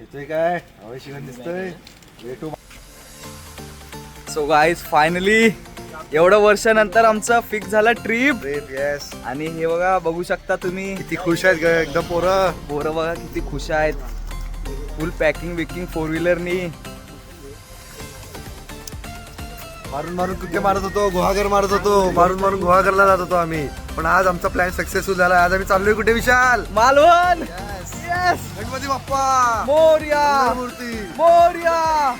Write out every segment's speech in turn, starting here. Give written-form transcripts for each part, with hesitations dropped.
येतोय काय शिवण दिसतोय भेटू. सो गाईज फायनली एवढं वर्षानंतर आमचा फिक्स झाला ट्रिप. येस. आणि हे बघा बघू शकता तुम्ही किती खुश आहेत एकदम पोरं बघा किती खुश आहेत. फुल पॅकिंग बिकिंग 4 व्हीलरनी मारून मारून कुठे मारत होतो, गुहागर मारत होतो, मारून मारून गुहागरला जात होतो आम्ही. पण आज आमचा प्लॅन सक्सेसफुल झाला. आज आम्ही चाललोय कुठे विशाल? मालवण. गणपती बाप्पा मोरया मूर्ती. मोरया.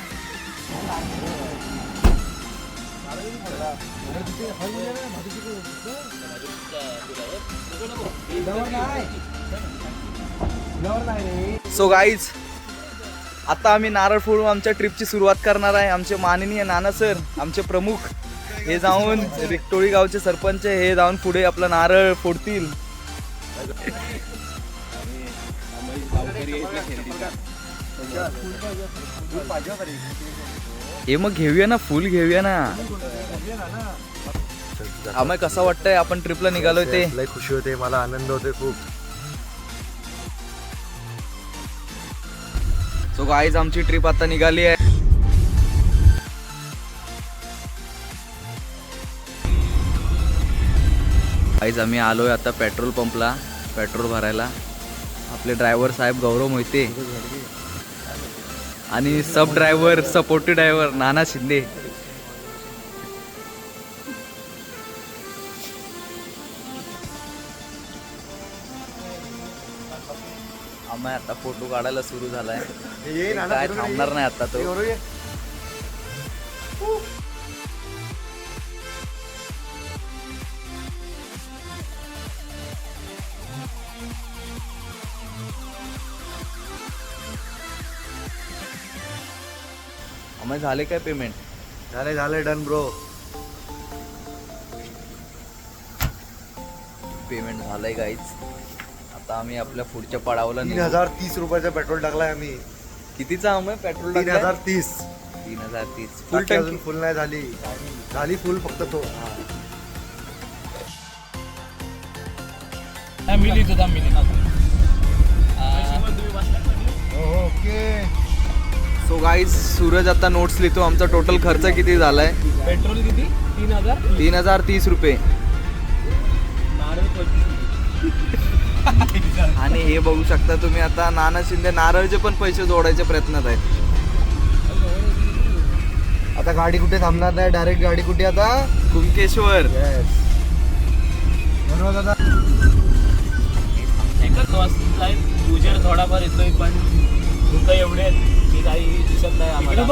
सो गाईज आता आम्ही नारळ फोडून आमच्या ट्रिपची सुरुवात करणार आहे. आमचे माननीय नाना सर, आमचे प्रमुख, हे जाऊन रिक्टोळी गावचे सरपंच हे जाऊन पुढे आपला नारळ फोडतील. हे मग घेऊया ना, फुल घेऊया ना. आम्हाला कसं वाटतंय आपण ट्रिपला निघालोय ते? लय खुशी होते, मला आनंद होते खूप. सो गाईज आमची ट्रिप आता निघाली आहे. गाईज आम्ही आलोय आता पेट्रोल पंपला पेट्रोल भरायला. आपले ड्रायव्हर साहेब गौरव मोहिते आणि सब ड्रायव्हर सपोर्टिव्ह ड्रायव्हर नाना शिंदे. आम्ही आता फोटो काढायला सुरू झालाय. काय थांबणार नाही आता तो. आम्ही झाले काय पेमेंट? झाले डन ब्रो. पेमेंट झालंय गाईज. आता आम्ही आपल्या पुढच्या पडावला 3030 रुपयाचा पेट्रोल टाकलाय आम्ही. कितीचा आम्ही पेट्रोल 3030. 3030 फुल टँक फुल नाही झाली फुल फक्त तो. ओके. सो गाईज सूरज आता नोट्स लिहितो. आमचा टोटल खर्च किती झालाय? पेट्रोल किती? 3030 रुपये. आणि हे बघू शकता तुम्ही आता नाना शिंदे नारळचे पण पैसे जोडायचे प्रयत्नात आहेत. आता गाडी कुठे थांबणार नाही, डायरेक्ट गाडी कुठे आता कुंकेश्वर. बरोबर दादा. उजेड थोडाफार येतोय पण दुःख एवढे की काही दिसत नाही आम्हाला.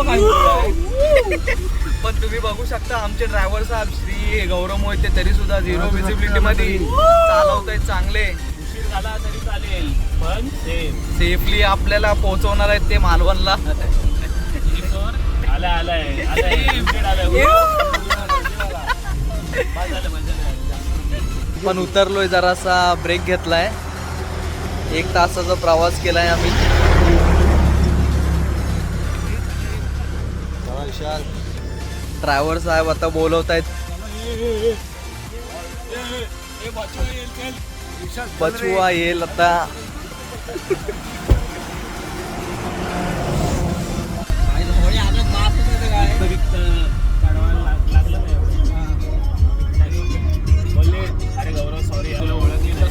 पण तुम्ही बघू शकता आमचे ड्रायव्हर साहेब श्री गौरव मोहिते तरी सुद्धा 0 व्हिजिबिलिटी मध्ये चालवत आहेत चांगले. उशीर झाला तरी चालेल पण सेफली आपल्याला पोहोचवणार आहेत ते मालवणला. पण उतरलोय, जरासा ब्रेक घेतलाय. 1 तासाचा प्रवास केलाय आम्ही. ड्रायव्हर साहेब आता बोलवतायत. बचवा येईल आता.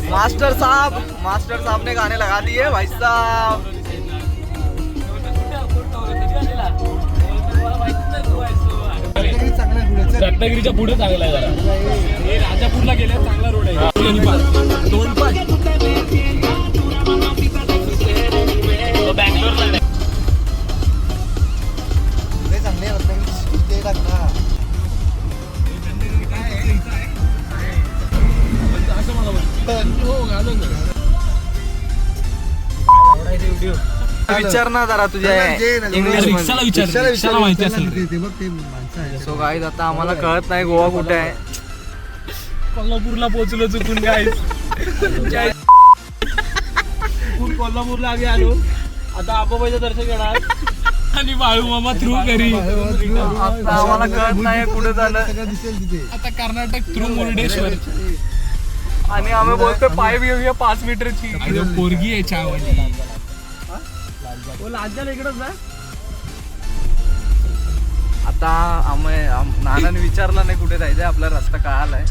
मास्टर साहब ने गाने लगा दिए भाई साहब. रत्नागिरीच्या पुढे चांगला आहे जरा. हे राजापूरला गेल्या चांगला रोड आहे. बँगलोरला विचार ना जरा तुझ्या इंग्लिश रिक्षाला माहिती असेल. सो गाईज आता आम्हाला कळत नाही गोवा कुठे आहे. कोल्हापूरला पोहोचलो चुकून काय. कोल्हापूरला आम्ही आलो. आता आपोबाईचं दर्शन घेणार आणि बाळू मामा थ्रू घरी. आता आम्हाला कळत नाही कुठे झालं. आता कर्नाटक थ्रू मुर्डेश्वर. आणि आम्ही बोलतोय पाय घेऊया 5 मीटरची. पोरगी आहे चहावाली. लालजाला इकडंच ना. आता नानाने विचारला नाही कुठे जायचंय, आपला रस्ता कळालाय.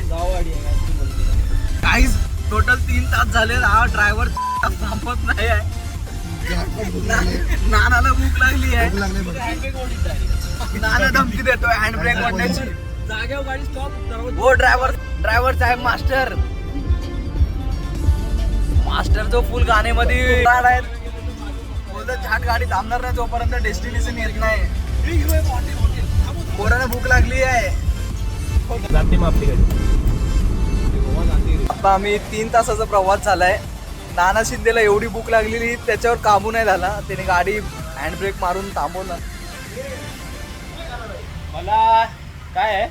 गाववाडी आहे काय बोलते. काहीच टोटल 3 तास झाले. हा ड्रायव्हर थांबत नाही आहे. नानाला भूक लागली आहे. नाना धमकी देतोय हँडब्रेक वाटण्याची. जागेवर गाडी स्टॉप. हो ड्रायव्हर साहेब मास्टर जो फुल गाण्यामध्ये आहेत. बोलतो छान गाडी थांबणार नाही जोपर्यंत डेस्टिनेशन येत नाही. पोराला भूक लागली आहे. जाते मग आपली गाडी. आता आम्ही 3 तासाचा प्रवास झालाय. नाना शिंदेला एवढी भूक लागलेली त्याच्यावर काबू नाही झाला. त्याने गाडी हँडब्रेक मारून थांबवला. मला काय आहे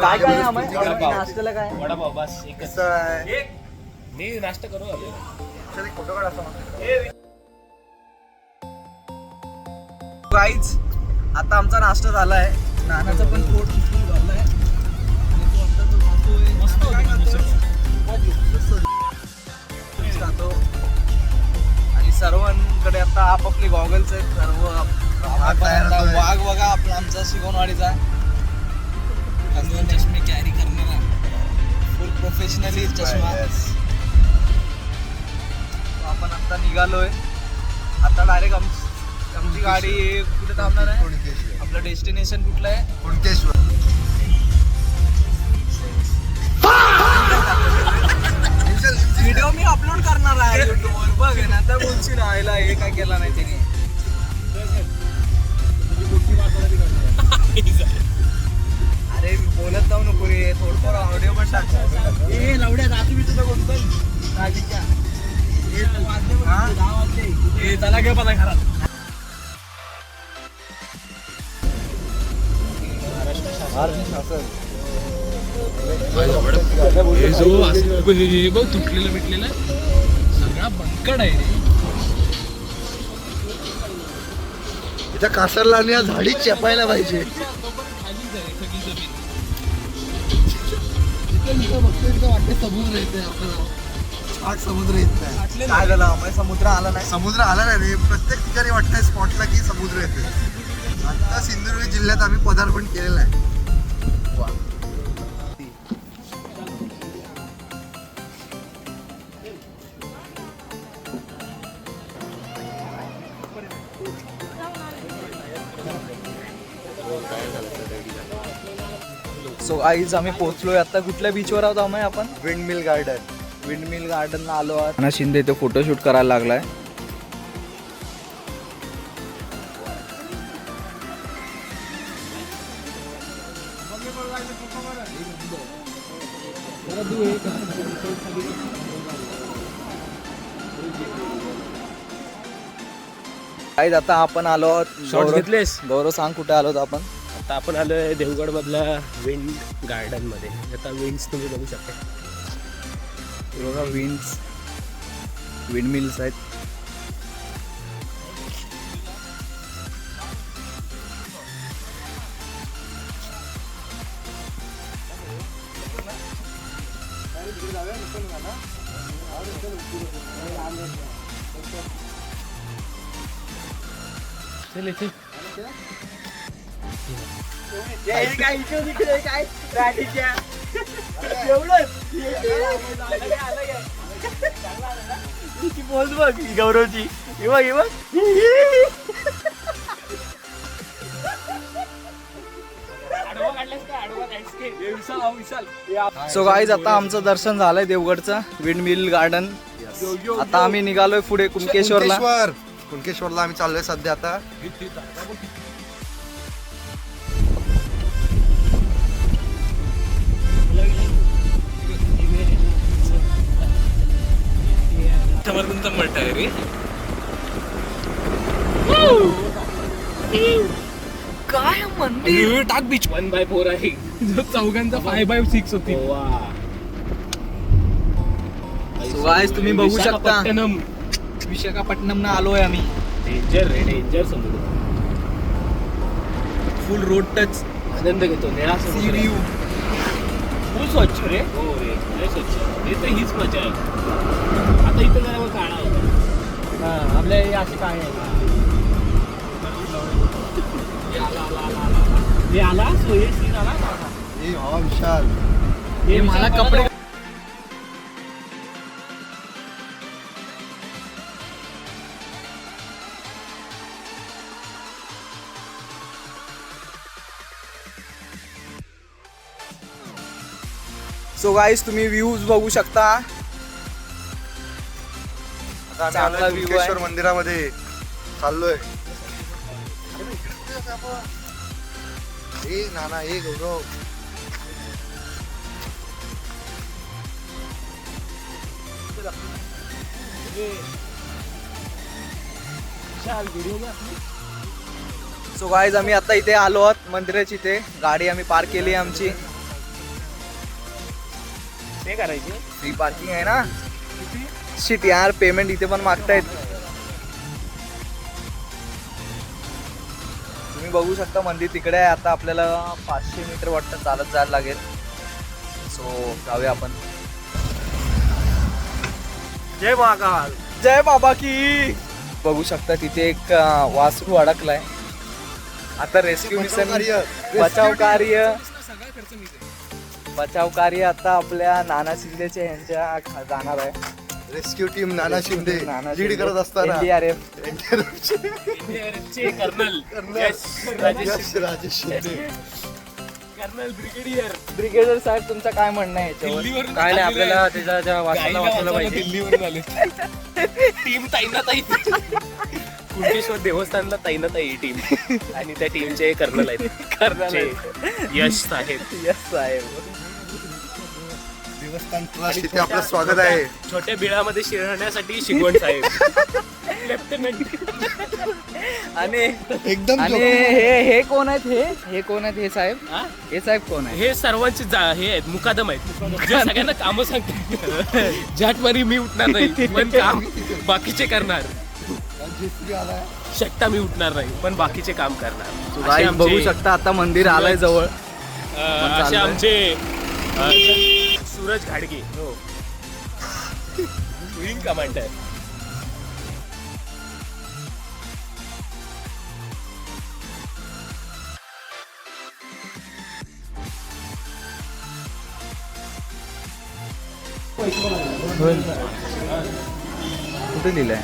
काय काय आहे नाश्त्याला काय? वडापाव बस एकच. कसं आहे? मी नाश्ता करू आलो. चल, एक फोटो काढ असा मग. गाईज आता आमचा नाश्ता झालाय. नानाचा पण पोट फुल भरलाय आणि तो आता तो खातोय. मस्त खातो आणि सर्वांकडे आता आपापले गॉगल्स आहेत. सर्व वाघ बघा आपला आमचा शिगोनवाडीचा 2 चष्मे कॅरी करणारा फुल प्रोफेशनली चष्मा. आपण आता निघालोय. आता डायरेक्ट आमची गाडी कुठे थांबणार आहे? आपलं डेस्टिनेशन कुठलं आहे? कुणकेश्वर. व्हिडिओ मी अपलोड करणार आहे युट्यूबवर. बघ ना तर बोलशील राहायला हे काय केला नाही त्याने. अरे बोलत जाऊ नको रे. थोडंफार ऑडिओ पण टाक. ए लवड्या रात्री मी तुझं बोलतो. चला घेऊ पण घरात. हे बघ तुटलेलं भेटलेलं सगळा बंकड आहे रे. इथं कासरला आणि या झाडी चेपायला पाहिजे. समुद्र येते आपल्याला. समुद्र येत नाही. काय झालं आम्हाला समुद्र आला नाही. समुद्र आला नाही रे. प्रत्येक ठिकाणी वाटतंय स्पॉटला की समुद्र येते. आता सिंधुदुर्ग जिल्ह्यात आम्ही पदार्पण केलेलं आहे. सो आईज आम्ही पोहोचलोय. आता कुठल्या बीचवर आहोत आम्ही? आपण विंडमिल गार्डन. विंडमिल गार्डनला आलो आहोत. नाना शिंदे इथे फोटोशूट करायला लागलाय. आईज आता आपण आलो आहोत. शॉर्ट्स घेतलेस? गौरव सांग कुठे आलो आहोत आपण? आता आपण आलोय देवगड मधला विंड गार्डन मध्ये. आता विंड्स तुम्ही बघू शकता. बघा विंड मिल्स आहेत. चल इथे बोल बघ गौरवची. सो गाईज आता आमचं दर्शन झालंय देवगडचं विंडमिल गार्डन. आता आम्ही निघालोय पुढे कुणकेश्वरला. कुणकेश्वरला आम्ही चाललोय सध्या आता. तुमचा मल्ट आहे रे. काय मंदिर. टाक बीच 1/4 आहे. जो चौघांचा 5/6 होती. So guys, तुम्ही बघू शकता विशाखापट्टणम. विशाखापट्टणम ना आलोय आम्ही. डेंजर रे डेंजर समुद्र. फुल रोड टच आनंद घेतो. निळा सी समुद्र. व्ह्यू. स्वच्छ रे हो रे लय स्वच्छ हे तर हीच मजा आहे आता इथं जरा मग काळा होता आपल्या हे असे काय आहे हे आला सोयी सीन आला ए भावा विशाल हे मला कपडे सो गाईज तुम्ही व्ह्यूज बघू शकता. आता आम्ही चांगला आलोय view आहे. कुणकेश्वर मंदिरामध्ये चाललोय. ए नाना ए गौरव सो गाईज आम्ही आता इथे आलो आहोत मंदिराची इथे गाडी आम्ही पार्क केली आहे आमची. ते करायचे फ्री पार्किंग आहे ना. शिट यार पेमेंट इथे पण मागतायत. तुम्ही बघू शकता मंदिर तिकडे आहे. आता आपल्याला 500 मीटर वाटतं चालत जायला लागेल. सो जाऊया आपण. जय महाकाल जय बाबा की. बघू शकता तिथे एक वासरू अडकलाय. आता रेस्क्यू मिशन बचाव कार्य आता आपल्या नाना शिंदेच्या यांच्या जाणार आहे. Rescue team Nana Shinde Nana lead करत असताना NDRF. Colonel Yash Rajesh Shinde colonel brigadier brigadier साहेब तुमचं काय म्हणणं आहे याच्यावर? काय नाही आपल्याला त्याच्या ज्या वाचला वाचवलं पाहिजे दिल्लीवरून आले टीम ताईना ताई कुणकेश्वर देवस्थानला ताईना ताई टीम आणि त्या टीमचे कर्नल आहेत यश साहेब यस साहेब. देवस्थान ट्रस्ट इथे आपलं स्वागत आहे. छोट्या बिळामध्ये शिरण्यासाठी शिकवण साहेब लेफ्टनंट आणि एकदम आणि हे कोण आहेत? हे कोण आहेत हे साहेब? हे साहेब कोण आहे? हे सर्वांचे हे आहेत मुकादम आहेत जे सगळ्यांना कामं सांगतात झटमारी मी उठणार नाही पण काम बाकीचे करणार. शकता मी उठणार नाही पण बाकीचे काम करणार. असे गाईज बघू आमचे- शकता आता मंदिर आलंय जवळ. असे आमचे सूरज घाडगे हो विंग कमांडर. कुठे लिहिलंय?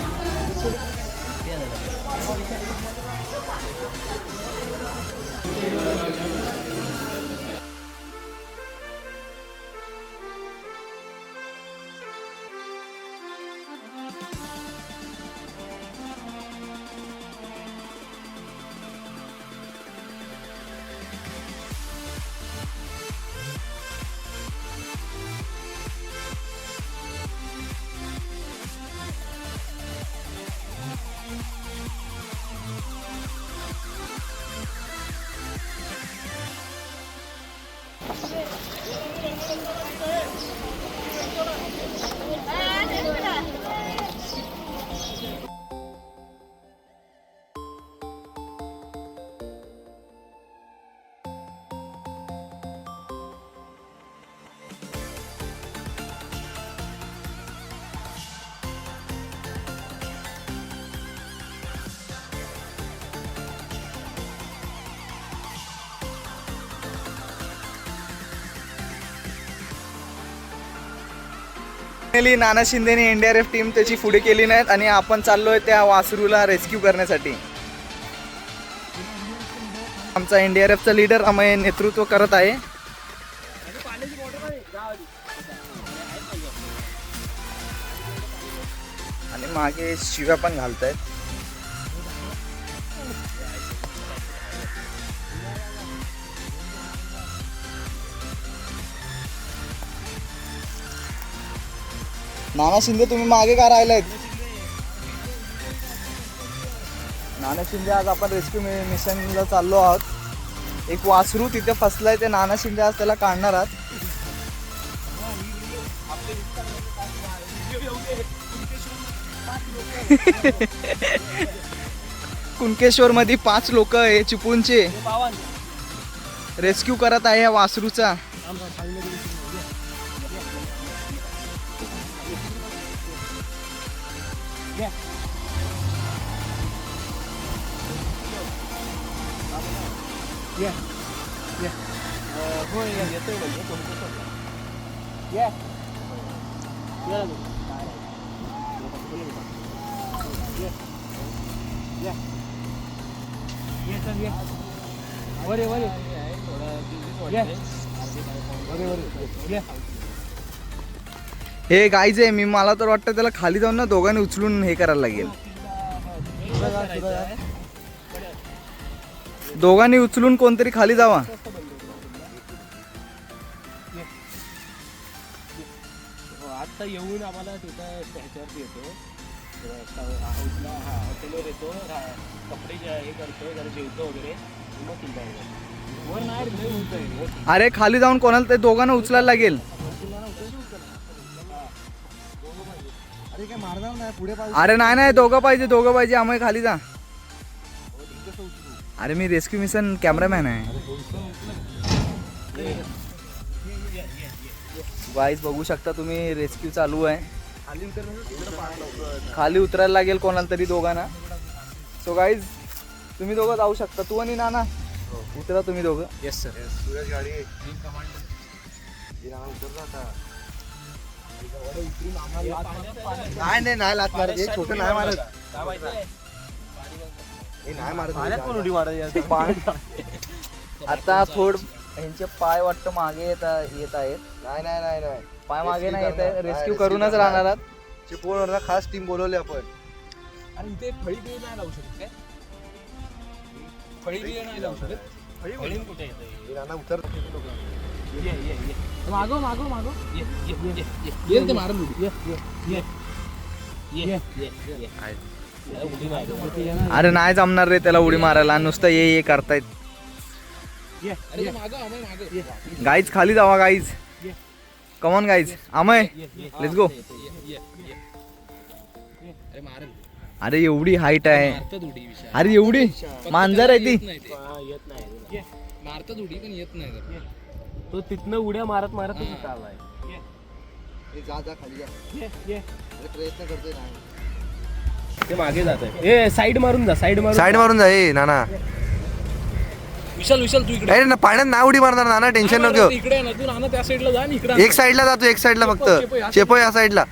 फायनली नाना शिंदेने NDRF टीम त्याची पुढे केली नाहीत आणि आपण चाललोय त्या वासरूला रेस्क्यू करण्यासाठी. आमचा NDRFचा लीडर आम्ही नेतृत्व करत आहे. आणि मागे शिव्या पण घालतायत. नाना शिंदे तुम्ही मागे का राहिलायत? नाना शिंदे आज आपण रेस्क्यू मिशनला चाललो आहोत. एक वासरू तिथे फसलाय ते नाना शिंदे आज त्याला काढणार आहात. कुणकेश्वर मध्ये 5 लोक आहे चिपळूणचे. रेस्क्यू करत आहे या वासरूचा. हे गाईज आहे. मी मला तर वाटतं त्याला खाली जाऊन ना दोघांनी उचलून हे करायला लागेल. दोघांनी उचलून कोणतरी खाली जावा. आता येऊन आम्हाला तिथं ह्याच्यावरती येतो, हॉटेलवर येतो, कपडे हे करतो, जरा जेवतो वगैरे, मग चिंता वर नाही. अरे खाली जाऊन कोणाला ते दोघांना उचलायला लागेल. अरे नाही नाही, दोघं पाहिजे आम्ही खाली जा. अरे मी रेस्क्यू मिशन कॅमेरामॅन आहे. गाईज बघू शकता तुम्ही, रेस्क्यू चालू आहे. खाली उतरायला लागेल कोणाला तरी दोघांना. सो गाईज तुम्ही दोघं जाऊ शकता, तू आणि नाना उतरा तुम्ही दोघं. Yes sir. नाही लात मारत, एक छोटं नाही मारत, नाही मारत. आता थोड यांचे पाय वाटतं मागे येत आहेत. नाही पाय मागे नाही येत आहे. रेस्क्यू करूनच राहणार आहात. चिपळूणवरनं खास टीम बोलवली आपण. आणि इथे फळी बिळी नाही लावू शकत काय? फळी बिळी नाही लावू शकत. फळी कुठे येतं? नाना उतर. मागो ये ते मारून उडी. अरे नाही जमणार रे त्याला उडी मारायला, नुसतं ये करतायत. गाईज खाली जावा guys. Come on guys. Amay let's go. अरे एवढी हाईट आहे. अरे एवढी मांजर आहे ती. मारतात उडी पण येत नाही. तो तिथनं उड्या मारत इथं आलाय. जा खाली जा. प्रयत्न करतोय ते मागे जात आहे. साईड मारून जा. साईड मारून जा. नाना विशाल तू इकडे. अरे ना पाण्यात नाही उडी मारणार नाना, टेन्शन नको. इकडे ना तू. नाना त्या साईडला जा. इकडे एक साईडला जातो, एक साईडला फक्त. चेपो या साईडला.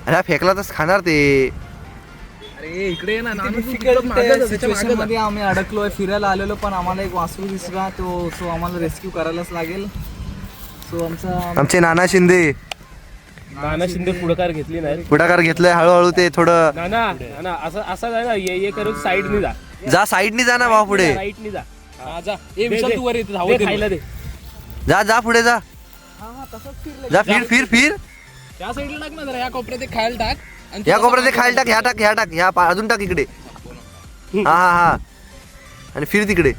अरे फेकला तर खाणार ते. अरे इकडे ना. सिच्युएशन मध्ये आम्ही अडकलोय. फिरायला आलेलो पण आम्हाला एक वासरू दिसला तो. सो आम्हाला रेस्क्यू करायलाच लागेल. सो आमचे नाना शिंदे पुढाकार घेतली नाही. पुढाकार घेतलाय हळूहळू. ते थोडं नाना असं जाय ना. ये करून साईडनी जा. साईडनी जा ना भाऊ, पुढे राईटनी जा. जा. विशाल तू वर येते. खायला दे. जा पुढे जा. फिर त्या साईडला टाक ना जरा. या कोपऱ्यात खायला टाक. या कोपऱ्यात खायला टाक. ह्या टाक. अजून टाक इकडे. हा आणि फिर तिकडे.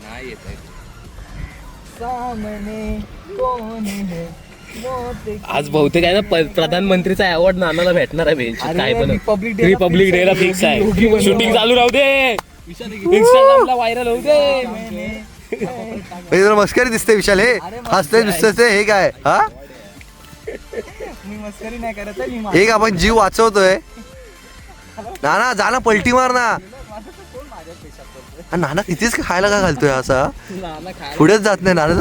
नाही येत आहे. आज बहुतेक आहे ना प्रधानमंत्रीचा अवॉर्ड नानाला भेटणार आहे. काय पण रिपब्लिक डे ला फिक्स आहे. शूटिंग चालू राहू दे. इंस्टाग्रामला व्हायरल होऊ दे. मस्करी दिसते विशाल. हे हसते दिसते. हे काय? हा मी मस्करी नाही करत. एक आपण जीव वाचवतोय. नाना जा ना, पलटी मार ना. नाना तिथेच खायला का घालतोय असा? पुढेच जात नाही नाना.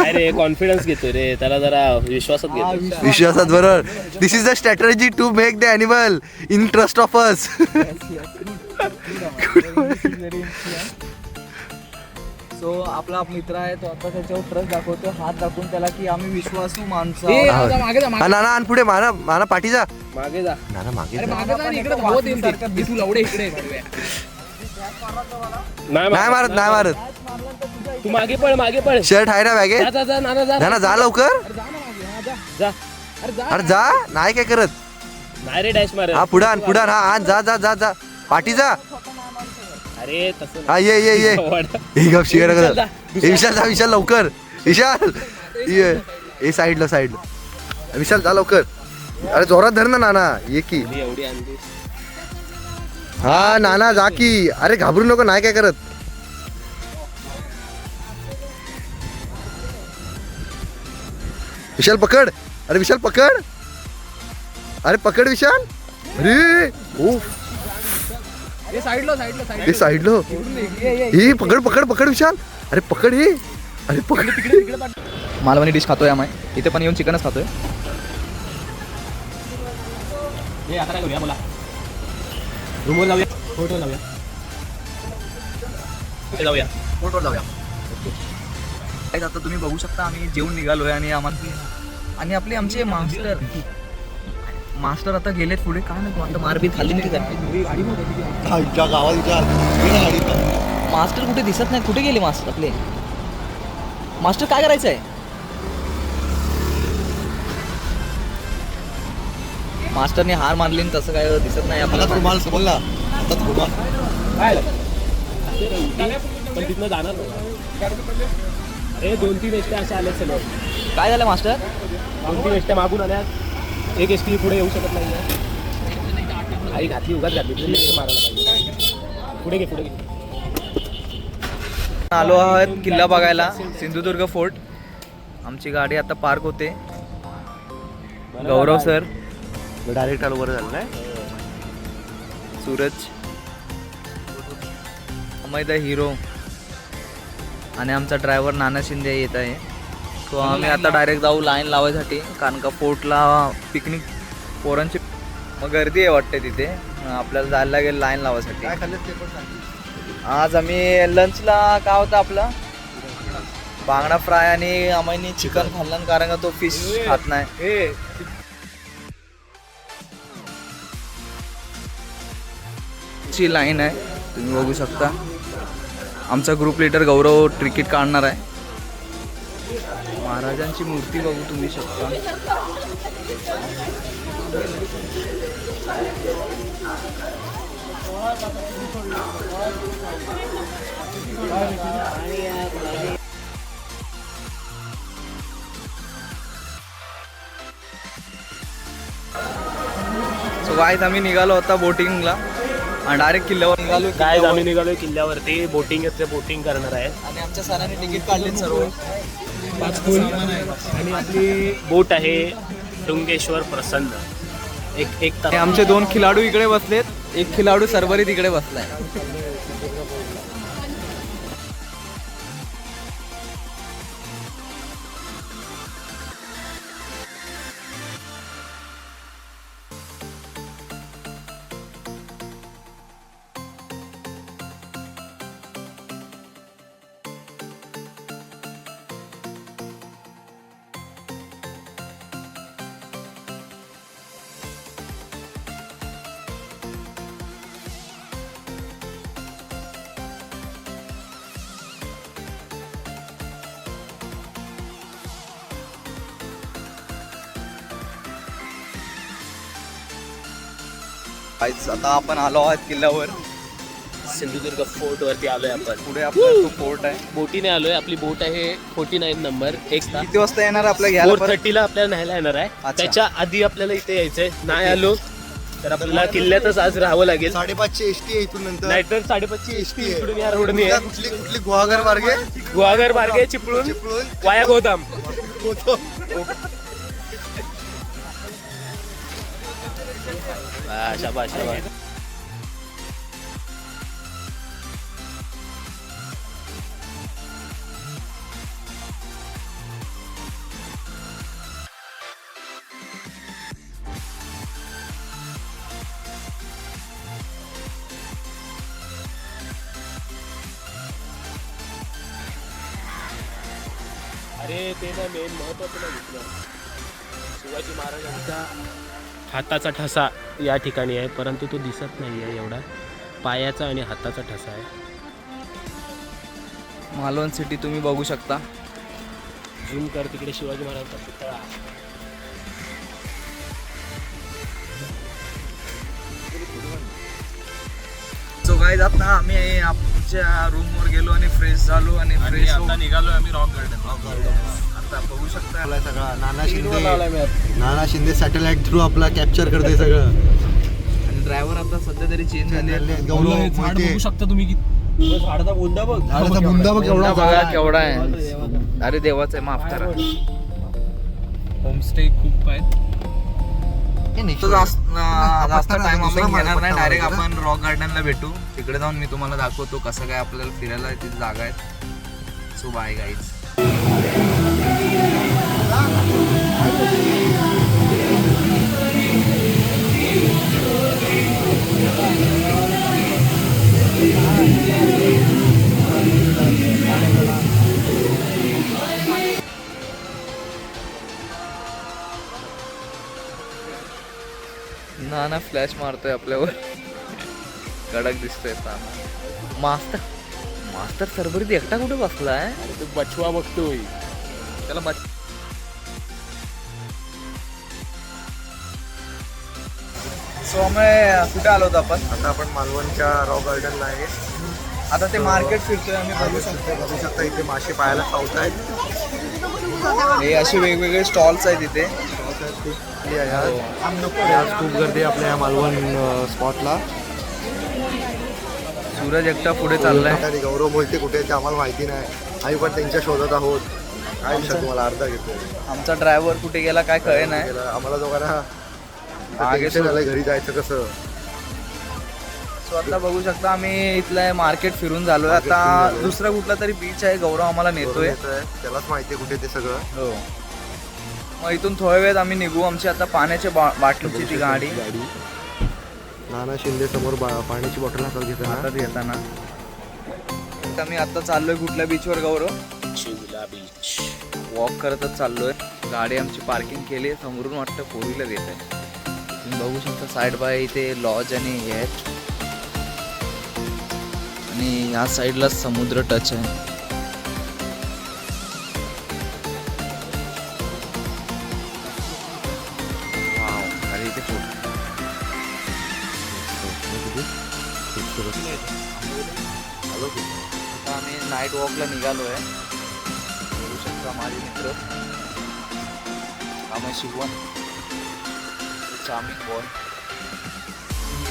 अरे कॉन्फिडन्स घेतोय रे त्याला, जरा विश्वासात घेतो. विश्वासात बरोबर. This is the strategy to make the animal in trust of us. So आपला मित्र आहे तो आता त्याच्यावर ट्रस्ट दाखवतो, हात दाखवून त्याला की आम्ही विश्वासू माणसं. नाना आण पुढे. माना पाठी जा. मागे जा. नाना मागे नाही मारत. तू मागे पळ. शर्ट आहे ना बॅगे. नाना जा लवकर. अरे जा. नाही काय करत. नाही रे डॅश मार. हा पुढे आण. हा आण. जा पाठी जा. अरे तसं हा ये गप शिकार. विशाल लवकर. विशाल ये साईडला. विशाल जा लवकर. अरे जोरात धर ना नाना. ये की एवढी आणली. हा नाना जा की. अरे घाबरू नको. नाही काय करत. विशाल पकड, अरे विशाल पकड, अरे पकड विशाल, अरे ओ हे साईडला हे साईडलो, हे पकड पकड पकड विशाल, अरे पकड हे, अरे पकड. मालवणी डिश खातोय आम्ही इथे पण येऊन चिकनच खातोय. आता काय करूया, बोला. रूमवर जाऊया, फोटो जाऊया, जाऊया फोटोवर जाऊया. आता तुम्ही बघू शकता आम्ही जेवून निघालोय आणि आपले आमचे मास्टर आता गेलेत पुढे. काय नाही आता मारबीर खाल्ली नाही मास्टर कुठे दिसत नाही. कुठे गेले मास्टर आपले? मास्टर काय करायचं आहे? मास्टरने हार मारली आणि तसं काय दिसत नाही आपल्याला. पण तिथनं जाणार अरे 2-3 एसट्या अशा आल्या सलग. काय झालं मास्टर? 2-3 एसट्या मागून आल्यात, एक एसटी पुढे येऊ शकत नाही. आई घातली, उगाच घातली, मारायला पाहिजे. पुढे घे, पुढे घे. आलो आहोत किल्ला बघायला, सिंधुदुर्ग फोर्ट. आमची गाडी आता पार्क होते. गौरव सर, डायरेक्ट आलो, बरं झालं नाही. सूरज, अमय द हिरो आणि आमचा ड्रायव्हर नाना शिंदे येत आहे. सो आम्ही आता डायरेक्ट जाऊ लाईन लावायसाठी, कारण का फोर्टला पिकनिक पोरांची मग गर्दी आहे वाटते तिथे. आपल्याला जायला लागेल लाईन लावायसाठी. काय खाल्लं ते पण सांग. आज आम्ही लंचला काय होतं आपलं बांगडा फ्राय आणि अमयनी चिकन खाल्लं, कारण का तो फिश खात नाही. ची लाईन आहे तुम्ही बघू शकता. आमचा ग्रुप लीडर गौरव तिकीट काढणार आहे. महाराजांची मूर्ती बघू तुम्ही शकता. सो गाईज आम्ही निघालो होता बोटिंगला आणि डायरेक्ट किल्ल्यावर निघालो. काय आम्ही निघालोय किल्ल्यावरती, बोटिंग करणार आहे. आणि आमच्या सरांनी तिकीट काढले सर्व. आणि आपली बोट आहे डुंगेश्वर प्रसन्न. एक तास. आणि आमचे 2 खिलाडू इकडे बसलेत, एक खिलाडू सरबरी तिकडे बसलाय. आता आपण आलो आहोत किल्ल्यावर. सिंधुदुर्ग फोर्ट वरती आलोय आपण. पुढे आपला तो फोर्ट आहे. बोटीने आलोय. आपली बोट आहे 49 नंबर. किती वाजता येणार आपल्या घ्यायला? 4:30 आपल्याला न्यायला येणार आहे. त्याच्या आधी आपल्याला इथे यायचंय. नाही आलो तर आपल्याला किल्ल्यातच आज राहावं लागेल. 5:30 एसटी आहे इथून नंतर. नाहीतर 5:30 एसटी इकडून या रोडने आहे. कुठली गुहागर मार्गे, गुहागर मार्गे चिपळून वाया गोदाम. शाबाश शाबाश. अरे ते ना मेन महत्वाचं नाही घेतलं. शिवाजी महाराजांचा हाताचा ठसा या ठिकाणी आहे, परंतु तो दिसत नाही आहे एवढा. पायाचा आणि हाताचा ठसा आहे. मालवण सिटी तुम्ही बघू शकता. झूम कर तिकडे शिवाजी महाराजांचा पुतळा. सो गाईज आता आम्ही आमच्या रूमवर गेलो आणि फ्रेश झालो आणि फ्रेश निघालो आम्ही रॉक गार्डन. आता बघू शकता सगळा नाना शिंदे सॅटेलाइट थ्रू आपला कॅप्चर करते सगळं. आणि ड्रायव्हर आता सध्या तरी चेंज झाले. बघू शकता तुम्ही की झाडाचा बुंदा बघ. बुंदा बघ बघा केवढा आहे. अरे देवाचं आहे, माफ करा. होमस्टे खूप आहेत. तो जास्त टाइम आपण घेणार नाही. डायरेक्ट आपण रॉक गार्डनला भेटू. तिकडे जाऊन मी तुम्हाला दाखवतो कसं काय आपल्याला फिरायला तिथे जागा आहेत. So bye guys. ना फ्लॅश मारतोय आपल्यावर. कडक दिसतोय. मास्तर मास्तर सरबरीत एकटा कुठे बसलाय? अरे तो बचवा बघतोय. त्याला सो आम्ही कुठे आलो होतो आपण? आता आपण मालवणच्या रॉक गार्डनला आहे. आता ते मार्केट फिरतोय आम्ही. बघू शकता इथे मासे पाहायला चावत आहेत. हे असे वेगवेगळे स्टॉल्स आहेत इथे. खूप गर्दी आपल्या या मालवण स्पॉटला. सूरज एकटा पुढे चाललाय. आणि गौरव मोहिते कुठे ते आम्हाला माहिती नाही. आम्ही पण त्यांच्या शोधात आहोत. काय विषय तुम्हाला अर्धा घेतो. आमचा ड्रायव्हर कुठे गेला काय कळे नाही. आम्हाला दोघांना मागे टेन्शन आलंय घरी जायचं कसं. सो आता बघू शकता आम्ही इथलं मार्केट फिरून झालोय. आता दुसरा कुठला तरी बीच आहे. गौरव आम्हाला नेतोय. त्यालाच माहिती आहे कुठे ते सगळं. हो. मग इथून थोड्या वेळात आम्ही निघू. आमची आता पाण्याच्या बाटलीची ती गाडी. नाना शिंदे समोर पाण्याची बॉटल हातात घेताना आम्ही आता चाललोय कुठल्या बीचवर गौरव? चिवला बीच. वॉक करतच चाललोय. गाडी आमची पार्किंग केली आहे. समोरून वाटतं 4 व्हीलर येत आहे. तुम्ही बघू शकता साईड बाय इथे लॉज आणि हे आहेत. आणि या साईडला समुद्र टच आहे. अरे इथे आता आम्ही नाईट वॉकला निघालो आहे. बघू शकता माझे मित्र आम्ही शिकवण चामिंग बॉय.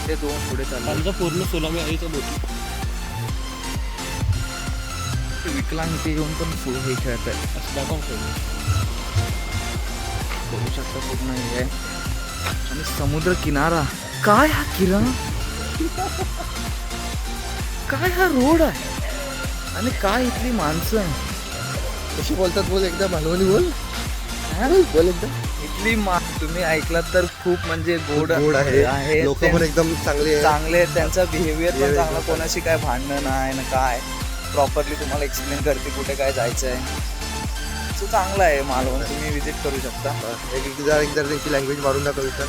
इथे 2 पुढे चाललो. आमचा पूर्ण सोलामी आईचा बोटी. विकलांग इथे येऊन पण फुल हे खेळत आहे. असं दाखव. बघू शकता पूर्ण हे आहे. आणि समुद्र किनारा. काय हा किरण, काय हा रोड आहे आणि काय इथली माणसं कशी बोलतात. बोल एकदा मालवणी बोल. बोल एकदा. इथली तुम्ही ऐकलात तर खूप म्हणजे गोड आहे. लोक पण एकदम चांगले आहेत. त्यांचा बिहेवियर पण चांगला. कोणाशी काय भांडणं नाही ना काय. प्रॉपरली तुम्हाला एक्सप्लेन करते कुठे काय जायचं आहे. सो चांगलं आहे मालवण. तुम्ही विजिट करू शकता. एकदा त्यांची लँग्वेज मारून दाखवली तर.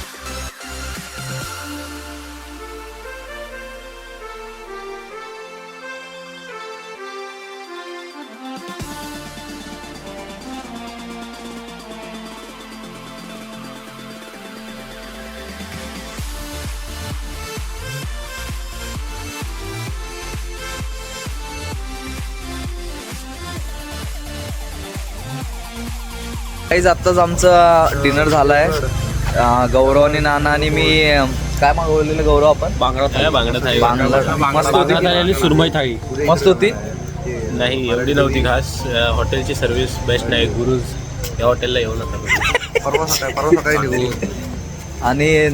काहीच आत्ताच आमचा डिनर झालाय. गौरव आणि नाना आणि मी काय मागवलेलं गौरव आपण? बांगडा थाळी. मस्त होती. आणि सुरमई थाळी मस्त होती. नाही एवढी नव्हती खास. हॉटेलची सर्व्हिस बेस्ट नाही. गुरुज या हॉटेलला येऊ नका. परवा सकाळी निघू. आणि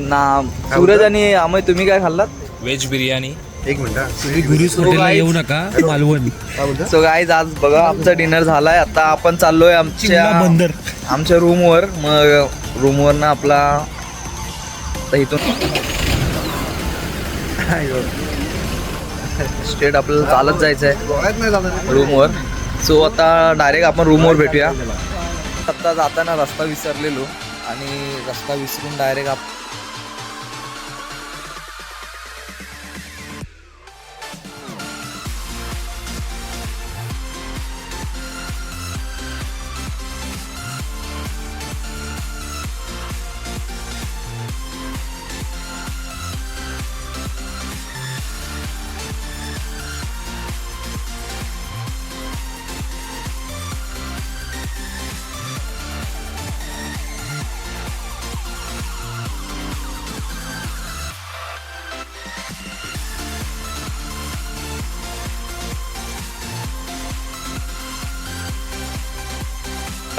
सूरज आणि अमय तुम्ही काय खाल्लात? व्हेज बिर्याणी. एक मिनिट. गुरुज हॉटेलला येऊ नका मालवण. सो गाईज आज बघा आमचा डिनर झालाय. आता आपण चाललोय आमच्या रूमवर. मग रूमवर ना आपला इथून स्ट्रेट आपल्याला चालत जायचं आहे रूमवर. सो आता डायरेक्ट आपण रूमवर भेटूया. आता जाताना रस्ता विसरलेलो आणि रस्ता विसरून डायरेक्ट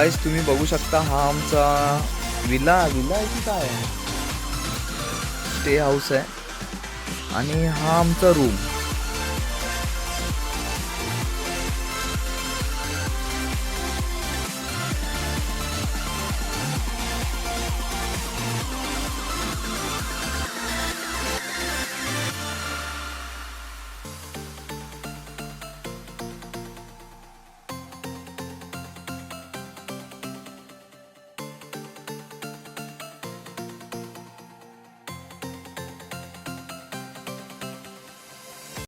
गाईस तुम्ही बघू शकता हा आमचा विला आहे की काय स्टे हाऊस आहे आणि हा आमचा रूम.